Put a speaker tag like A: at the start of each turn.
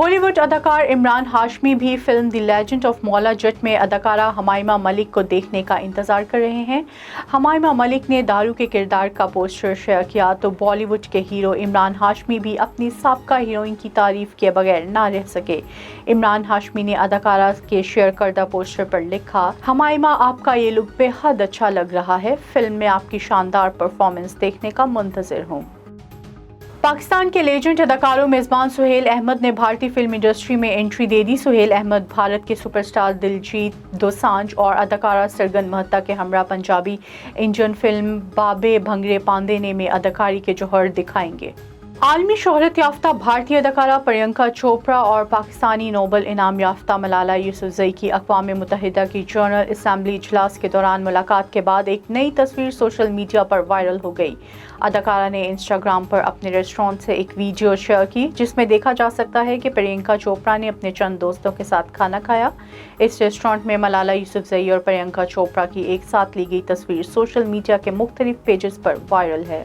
A: بالی would اداکار عمران ہاشمی بھی film the legend of مولا جٹ میں اداکارہ حمائمہ ملک کو دیکھنے کا انتظار کر رہے ہیں۔ حمائمہ ملک نے دارو کے کردار کا پوسٹر شیئر کیا تو بالی ووڈ کے ہیرو عمران ہاشمی بھی اپنی سابقہ ہیروئن کی تعریف کیے بغیر نہ رہ سکے۔ عمران ہاشمی نے اداکارہ کے شیئر کردہ پوسٹر پر لکھا، حمائمہ آپ کا یہ لک بے حد اچھا لگ رہا ہے، فلم میں آپ کی شاندار پرفارمنس دیکھنے کا منتظر ہوں۔ پاکستان کے لیجنڈ اداکاروں میزبان سہیل احمد نے بھارتی فلم انڈسٹری میں انٹری دے دی۔ سہیل احمد بھارت کے سپر اسٹار دلجیت دوسانجھ اور اداکارہ سرگن مہتا کے ہمراہ پنجابی انڈین فلم بابے بھنگرے پاندینے میں اداکاری کے جوہر دکھائیں گے۔ عالمی شہرت یافتہ بھارتی اداکارہ پرینکا چوپڑا اور پاکستانی نوبل انعام یافتہ ملالہ یوسفزئی کی اقوام متحدہ کی جنرل اسمبلی اجلاس کے دوران ملاقات کے بعد ایک نئی تصویر سوشل میڈیا پر وائرل ہو گئی۔ اداکارہ نے انسٹاگرام پر اپنے ریسٹورانٹ سے ایک ویڈیو شیئر کی جس میں دیکھا جا سکتا ہے کہ پرینکا چوپڑا نے اپنے چند دوستوں کے ساتھ کھانا کھایا۔ اس ریسٹورانٹ میں ملالہ یوسفزئی اور پرینکا چوپڑا کی ایک ساتھ لی گئی تصویر سوشل میڈیا کے مختلف پیجز پر وائرل ہے۔